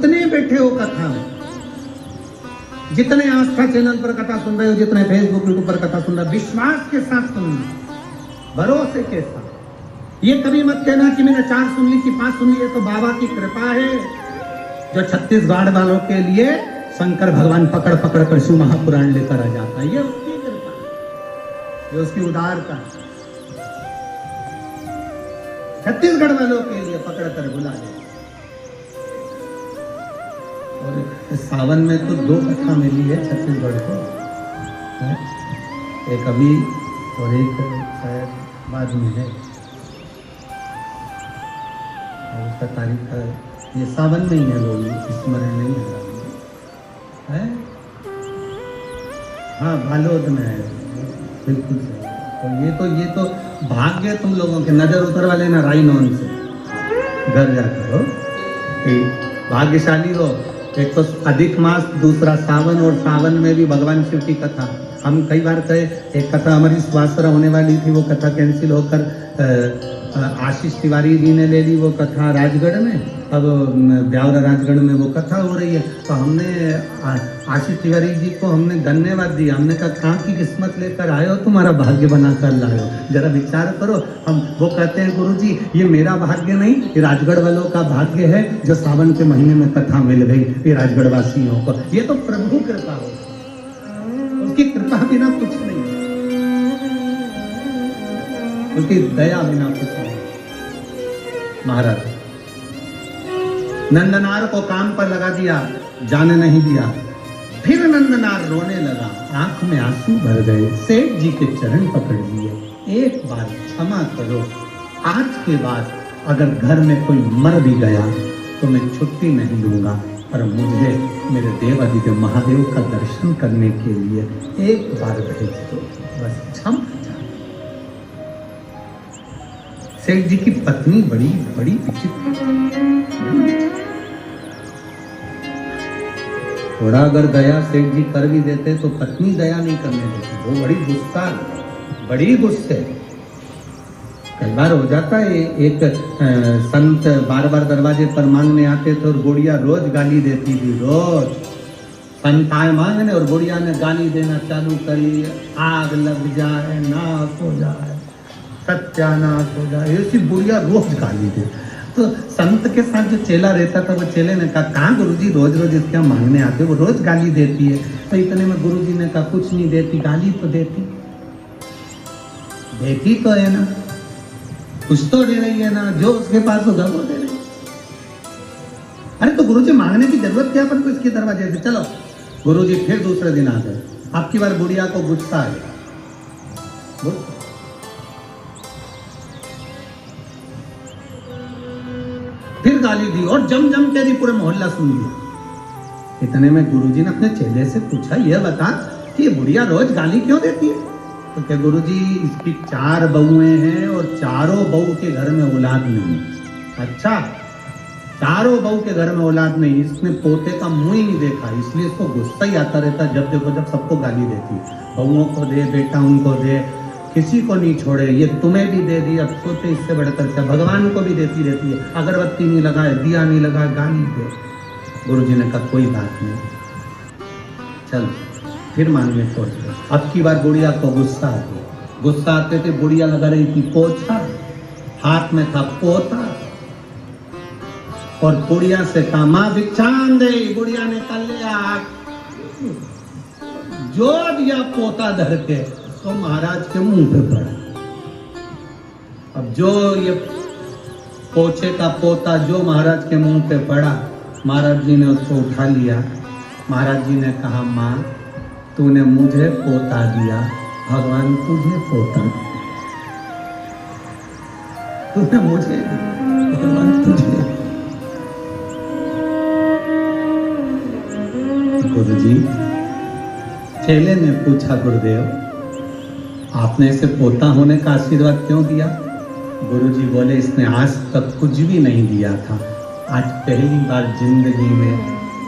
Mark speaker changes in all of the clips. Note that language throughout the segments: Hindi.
Speaker 1: जितने बैठे हो कथा में, जितने आस्था चैनल पर कथा सुन रहे हो, जितने फेसबुक यूट्यूब पर कथा सुन रहे हो, विश्वास के साथ सुनना, भरोसे के साथ। ये कभी मत कहना कि मैंने 4 सुन ली कि 5 सुन ली, तो बाबा की कृपा है जो छत्तीसगढ़ वालों के लिए शंकर भगवान पकड़ पकड़ कर शिव महापुराण लेकर आ जाता है। ये उसकी कृपा है, ये उसकी उदारता। छत्तीसगढ़ वालों के लिए पकड़ कर बुला ले। और सावन में तो 2 कथा मिली है छत्तीसगढ़ को, एक अभी और एक शायद बाद में है, और उसका तारीख ये सावन में ही है, लोग स्मरण नहीं है। हाँ, बालोद में है, बिल्कुल सही। तो ये तो भाग्य तुम लोगों के, नजर उतरवा लेना राइनोन से घर जाकर हो, भाग्यशाली हो। एक तो अधिक मास, दूसरा सावन, और सावन में भी भगवान शिव की कथा। हम कई बार कहे, एक कथा हमारी स्वास्थ्य होने वाली थी, वो कथा कैंसिल होकर आशीष तिवारी जी ने ले ली वो कथा राजगढ़ में। अब ब्यावरा राजगढ़ में वो कथा हो रही है, तो हमने आशीष तिवारी जी को हमने धन्यवाद दिया। हमने कहा, कहाँ की किस्मत लेकर आए हो, तुम्हारा भाग्य बना कर लाए हो, जरा विचार करो। हम वो कहते हैं, गुरु जी ये मेरा भाग्य नहीं, ये राजगढ़ वालों का भाग्य है जो सावन के महीने में कथा मिल गई ये राजगढ़ वासियों को। ये तो प्रभु कृपा हो, उसकी कृपा बिना कुछ नहीं, उसकी दया बिना कुछ नहीं। महाराज नंदनार को काम पर लगा दिया, जाने नहीं दिया। फिर नंदनार रोने लगा, आंख में आंसू भर गए। सेठ जी के चरण पकड़ लिए, एक बार क्षमा करो, आज के बाद अगर घर में कोई मर भी गया तो मैं छुट्टी नहीं लूंगा, पर मुझे मेरे देवादिदेव महादेव का दर्शन करने के लिए एक बार भेज दो, बस क्षमा। सेठ जी की पत्नी बड़ी विचित्र, थोड़ा अगर दया सेठ जी कर भी देते तो पत्नी दया नहीं करने देती, वो बड़ी गुस्से। कई बार हो जाता है, एक संत बार दरवाजे पर मांगने आते थे और गुड़िया रोज गाली देती थी, रोज संत आए मांगने और गुड़िया ने गाली देना चालू करी, आग लग जाए, नाश हो जाए, सत्यानाश हो जाए, ऐसी बुढ़िया रोज गाली दे। तो संत के साथ जो चेला रहता था, वो चेले ने कहा, कहाँ गुरुजी रोज इसके मांगने आते, वो रोज गाली देती है। तो इतने में गुरुजी ने कहा, कुछ नहीं देती, गाली तो देती तो है ना, कुछ तो दे रही है ना, जो उसके पास होगा वो दे रही है। अरे तो गुरुजी मांगने की जरूरत क्या अपन को इसके दरवाजे से। चलो गुरुजी फिर दूसरे दिन आ गए, आपकी बार बुढ़िया को गुस्सा है, फिर गाली दी और जम के दी, पूरे मोहल्ला सुन लिया। इतने में गुरुजी ने अपने चेले से पूछा, यह बता कि ये बुढ़िया रोज गाली क्यों देती है? तो क्या गुरुजी, इसकी 4 बहुएं हैं और चारों बहू के घर में औलाद नहीं। अच्छा, चारों बहू के घर में औलाद नहीं, इसने पोते का मुंह ही नहीं देखा, इसलिए इसको गुस्सा ही आता रहता, जब देखो जब सबको गाली देती, बहुओं को दे, बेटा उनको दे, किसी को नहीं छोड़े। ये तुम्हें भी दे दी, अब सोचे इससे बढ़कर क्या, भगवान को भी देती रहती है, अगरबत्ती नहीं लगाए, दिया नहीं लगाए, गाली दे। गुरुजी ने कहा, कोई बात नहीं, चल फिर मांगने पहुंच गए। अब की बार बुढ़िया को गुस्सा आ गया, गुस्सा आते थे, बुढ़िया लगा रही थी पोछा, हाथ में था पोता, और बुढ़िया से कहा, मां भिक्षान दे। बुढ़िया ने कर लिया, जो दिया पोता धर के तो महाराज के मुंह पे पड़ा। अब जो ये पोछे का पोता जो महाराज के मुंह पे पड़ा, महाराज जी ने उसको उठा लिया। महाराज जी ने कहा, मां तूने मुझे पोता दिया, भगवान तुझे पोता दिया, तूने मुझे, भगवान तुझे। गुरुजी, चेले ने पूछा, गुरुदेव आपने इसे पोता होने का आशीर्वाद क्यों दिया? गुरुजी बोले, इसने आज तक कुछ भी नहीं दिया था, आज पहली बार जिंदगी में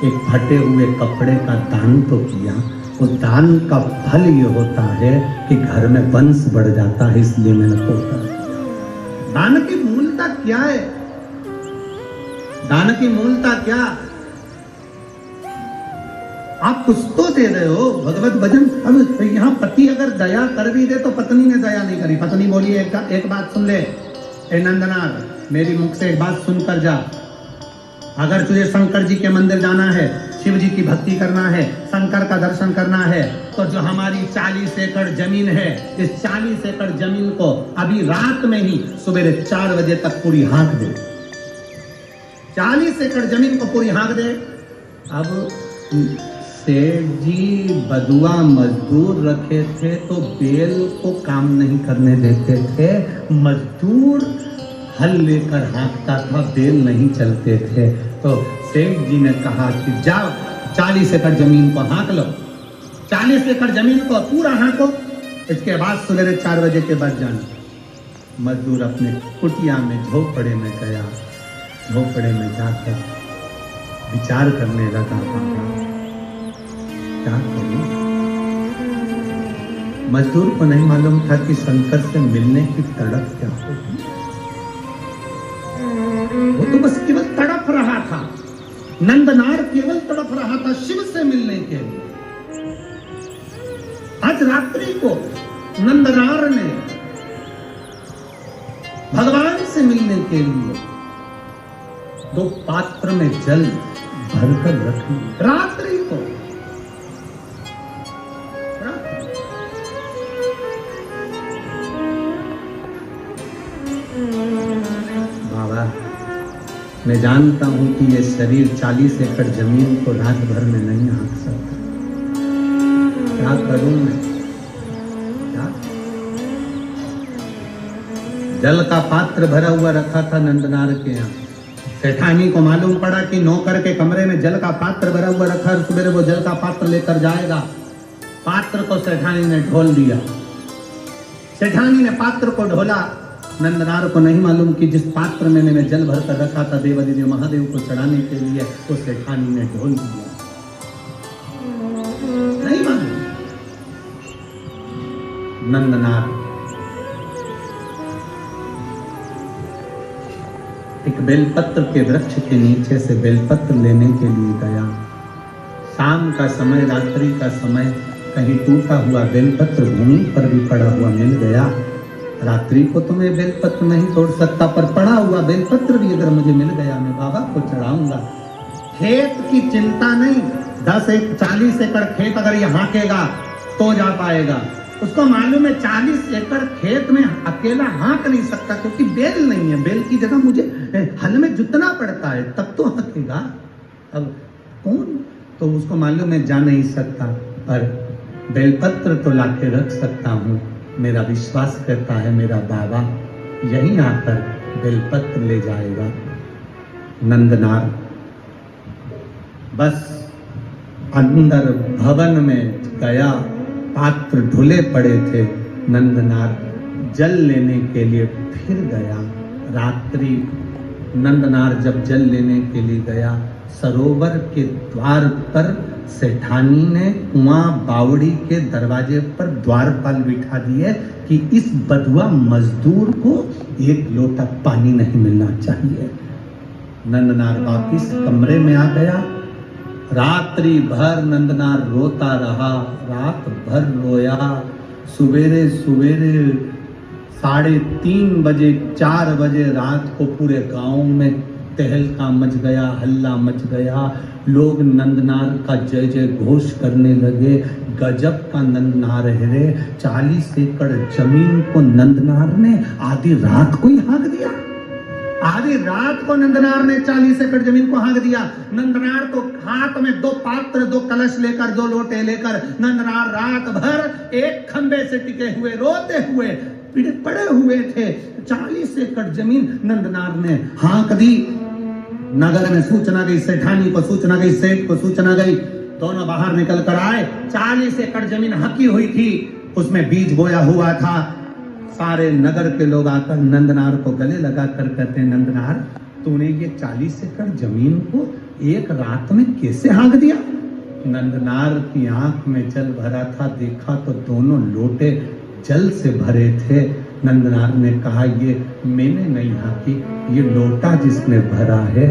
Speaker 1: एक फटे हुए कपड़े का दान तो किया। उस दान का फल ये होता है कि घर में वंश बढ़ जाता है, इसलिए मैंने पोता किया। दान की मूलता क्या है? दान की मूलता क्या? आप कुछ तो दे रहे हो भगवत भजन। अब यहाँ पति अगर दया कर भी दे तो पत्नी ने दया नहीं करी। पत्नी बोली एक बात सुन ले, ए नंदनार, मेरी मुख से एक बात सुनकर जा। अगर तुझे शंकर जी के मंदिर जाना है, शिव जी की भक्ति करना है, शंकर का दर्शन करना है, तो जो हमारी 40 एकड़ जमीन है, इस 40 एकड़ जमीन को अभी रात में ही सवेरे 4 बजे तक पूरी हाँक दे। 40 एकड़ जमीन को पूरी हाँक दे। अब सेठ जी बदुआ मजदूर रखे थे तो बेल को काम नहीं करने देते थे। मजदूर हल लेकर हाँकता था, बेल नहीं चलते थे। तो सेठ जी ने कहा कि जाओ 40 एकड़ जमीन को हाँक लो, 40 एकड़ जमीन को पूरा हाँको, इसके बाद सवेरे 4 बजे के बाद जाना। मजदूर अपने कुटिया में झोपड़े में गया। झोपड़े में जाकर विचार करने लगा, क्या करूं? मजदूर को नहीं मालूम था कि शंकर से मिलने की तड़प क्या होगी। वो तो बस केवल तड़प रहा था, नंदनार केवल तड़प रहा था शिव से मिलने के लिए। आज रात्रि को नंदनार ने भगवान से मिलने के लिए 2 पात्र में जल भरकर रख लिया। रात्रि को बाबा, मैं जानता हूं कि ये शरीर 40 एकड़ जमीन को रात भर में नहीं हाँक सकता। क्या करूं मैं? क्या? जल का पात्र भरा हुआ रखा था नंदनार के यहाँ। सेठानी को मालूम पड़ा कि नौकर के कमरे में जल का पात्र भरा हुआ रखा है, सुबह वो जल का पात्र लेकर जाएगा। पात्र को सेठानी ने ढोल दिया। सेठानी ने पात्र को ढोला। नंदनार को नहीं मालूम कि जिस पात्र में मैंने जल भरकर रखा था देवादिदेव महादेव को चढ़ाने के लिए, उस सेठानी ने ढोल दिया। नहीं मालूम। नंदनार एक बेलपत्र के वृक्ष के नीचे से बेलपत्र लेने के लिए गया। शाम का समय, रात्रि का समय, कहीं टूटा हुआ बेलपत्र भूमि पर भी पड़ा हुआ मिल गया। रात्रि को तो मैं बेलपत्र नहीं तोड़ सकता, पर पड़ा हुआ बेलपत्र भी अगर मुझे मिल गया, मैं बाबा को चढ़ाऊंगा। खेत की चिंता नहीं, 40 एकड़ खेत अगर ये हाँकेगा तो जा पाएगा। उसको मालूम है 40 एकड़ खेत में अकेला हाँक नहीं सकता, क्योंकि बेल नहीं है। बेल की जगह मुझे हल में जुतना पड़ता है, तब तो हाँकेगा। अब कौन? तो उसको मालूम है जा नहीं सकता, पर बेलपत्र तो लाके रख सकता हूँ। मेरा विश्वास करता है मेरा बाबा यहीं आकर बेलपत्र ले जाएगा। नंदनार बस अंदर भवन में गया। पात्र धुले पड़े थे। नंदनार जल लेने के लिए फिर गया। रात्रि नंदनार जब जल लेने के लिए गया, सरोवर के द्वार पर सेठानी ने कुआं बावड़ी के दरवाजे पर द्वारपाल बिठा दिए कि इस बदुआ मजदूर को 1 लोटा पानी नहीं मिलना चाहिए। नंदनार वापिस कमरे में आ गया। रात्रि भर नंदनार रोता रहा, रात भर रोया। सवेरे सवेरे 3:30 बजे 4 बजे रात को पूरे गांव में तहलका मच गया, हल्ला मच गया। लोग नंदनार का जय जय घोष करने लगे। गजब का नंदनार है रे। 40 एकड़ जमीन को नंदनार ने आधी रात को ही हाँक दिया। आधी रात को नंदनार ने 40 एकड़ जमीन को हाँक दिया। नंदनार तो हाथ में 2 पात्र, 2 कलश लेकर, 2 लोटे लेकर नंदनार रात भर एक खंबे से टिके हुए रोते हुए पड़े हुए थे। 40 एकड़ जमीन नंदनार ने हाँक दी। नगर में सूचना गई, सेठानी को सूचना गई, सेठ को सूचना गई। दोनों बाहर निकल कर आए। 40 एकड़ जमीन हकी हुई थी, उसमें बीज बोया हुआ था। सारे नगर के लोग आकर नंदनार को गले लगा कर कहते, नंदनार तूने ये 40 एकड़ जमीन को एक रात में कैसे हाँक दिया? नंदनार की आंख में जल भरा था। देखा तो दोनों लोटे जल से भरे थे। नंदनार ने कहा, ये मैंने नहीं हाँकी, ये लोटा जिसमें भरा है